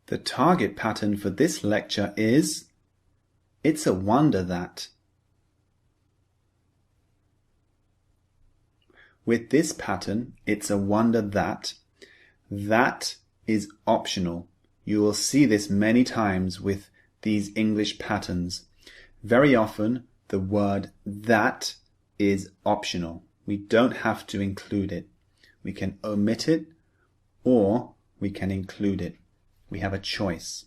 The target pattern for this lecture is "It's a wonder that." With this pattern, "It's a wonder that," that is optional. You will see this many times with these English patterns. Very often, the word "that" is optional. We don't have to include it. We can omit it or we can include it. We have a choice.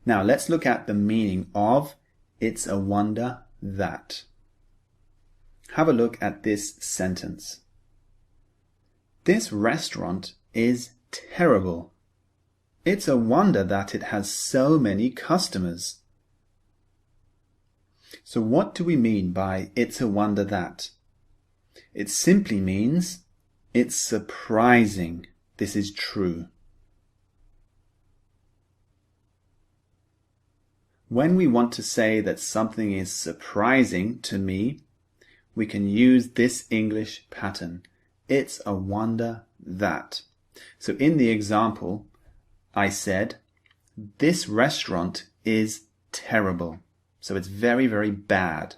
Now let's look at the meaning of "it's a wonder that." Have a look at this sentence. This restaurant is terrible. It's a wonder that it has so many customers. So what do we mean by "it's a wonder that"? It simply means it's surprising this is true. When we want to say that something is surprising to me, we can use this English pattern. It's a wonder that. So in the example, I said, this restaurant is terrible. So it's very, very bad.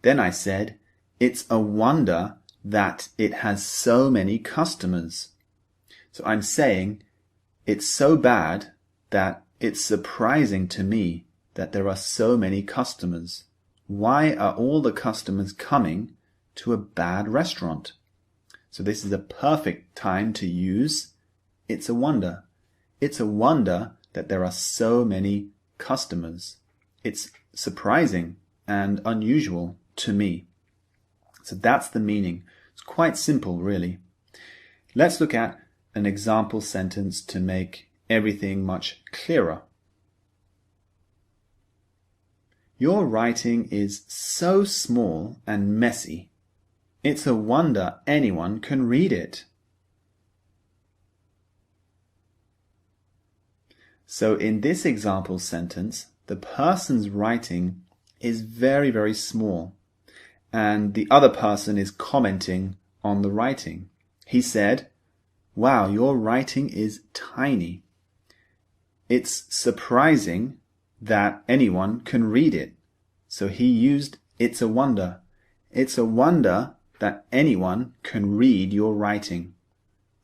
Then I said, it's a wonder that it has so many customers. So I'm saying, it's so bad that it's surprising to me that there are so many customers. Why are all the customers coming to a bad restaurant? So this is a perfect time to use "it's a wonder." It's a wonder that there are so many customers. It's surprising and unusual to me. So that's the meaning. It's quite simple, really. Let's look at an example sentence to make everything much clearer. Your writing is so small and messy. It's a wonder anyone can read it. So in this example sentence, the person's writing is very, very small, and the other person is commenting on the writing. He said, "Wow, your writing is tiny. It's surprising that anyone can read it." So he used "it's a wonder." It's a wonder that anyone can read your writing.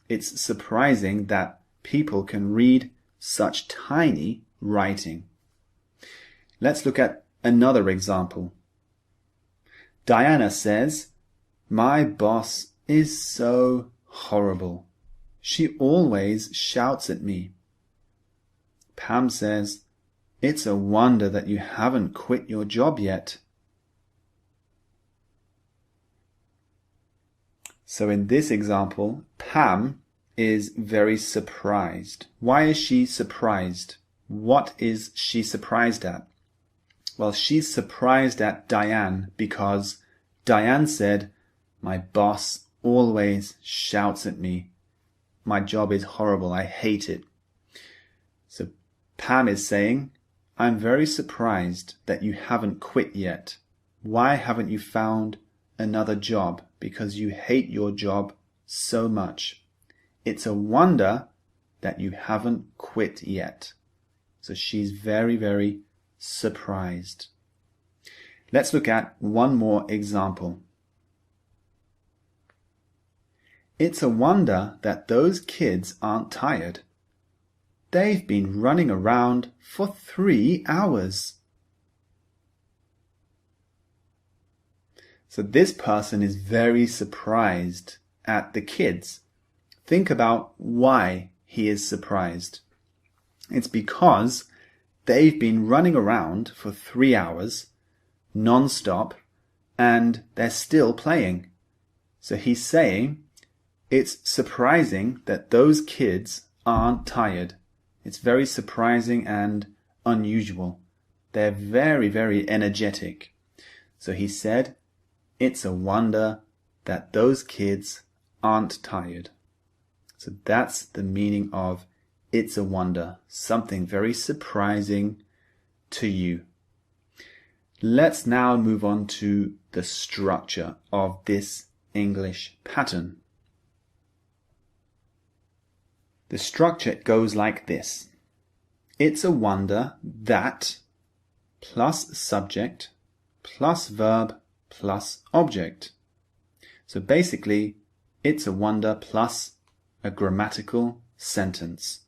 It's surprising that people can read such tiny writing. Let's look at another example. Diana says, "My boss is so horrible. She always shouts at me." Pam says, "It's a wonder that you haven't quit your job yet." So in this example, Pam is very surprised. Why is she surprised? What is she surprised at? Well, she's surprised at Diane because Diane said, "My boss always shouts at me. My job is horrible. I hate it." So Pam is saying, "I'm very surprised that you haven't quit yet. Why haven't you found another job? Because you hate your job so much. It's a wonder that you haven't quit yet." So she's very, very surprised. Let's look at one more example. It's a wonder that those kids aren't tired. They've been running around for 3 hours. So this person is very surprised at the kids. Think about why he is surprised. It's because they've been running around for 3 hours, non-stop, and they're still playing. So he's saying, it's surprising that those kids aren't tired. It's very surprising and unusual. They're very, very energetic. So he said, it's a wonder that those kids aren't tired. So that's the meaning of it's a wonder, something very surprising to you. Let's now move on to the structure of this English pattern. The structure goes like this. It's a wonder that plus subject plus verb plus object. So basically, it's a wonder plus a grammatical sentence.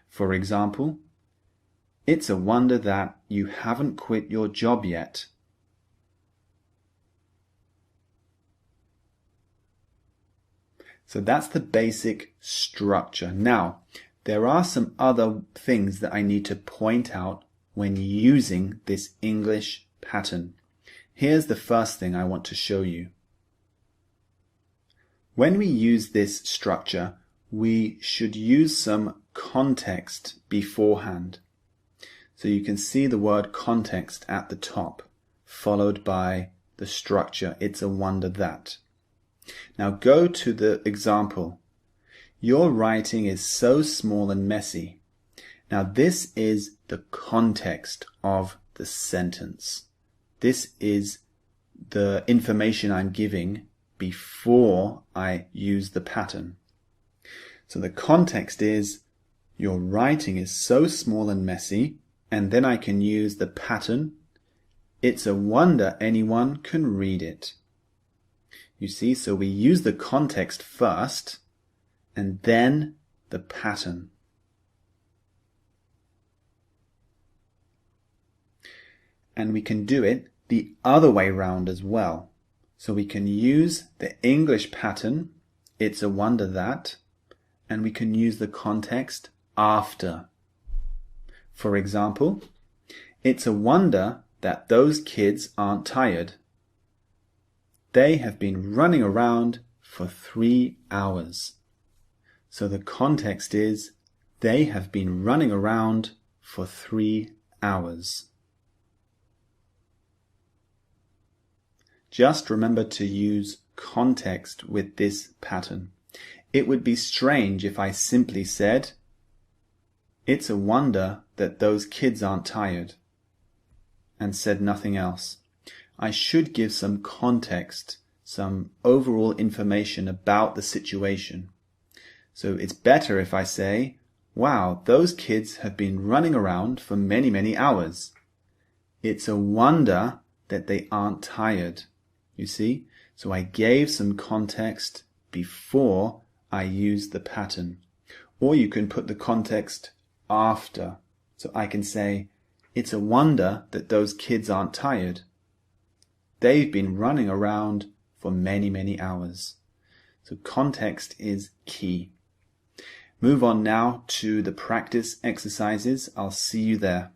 For example, it's a wonder that you haven't quit your job yet. So that's the basic structure. Now, there are some other things that I need to point out when using this English pattern. Here's the first thing I want to show you. When we use this structure, we should use some context beforehand. So you can see the word context at the top, followed by the structure, it's a wonder that. Now go to the example. Your writing is so small and messy. Now this is the context of the sentence. This is the information I'm giving before I use the pattern. So the context is your writing is so small and messy, and then I can use the pattern. It's a wonder anyone can read it. You see, so we use the context first and then the pattern. And we can do it the other way round as well. So we can use the English pattern, it's a wonder that, and we can use the context after. For example, it's a wonder that those kids aren't tired. They have been running around for 3 hours. So the context is, they have been running around for 3 hours. Just remember to use context with this pattern. It would be strange if I simply said, it's a wonder that those kids aren't tired, and said nothing else. I should give some context, some overall information about the situation. So it's better if I say, wow, those kids have been running around for many, many hours. It's a wonder that they aren't tired. You see? So I gave some context before I used the pattern. Or you can put the context after. So I can say, it's a wonder that those kids aren't tired. They've been running around for many, many hours. So context is key. Move on now to the practice exercises. I'll see you there.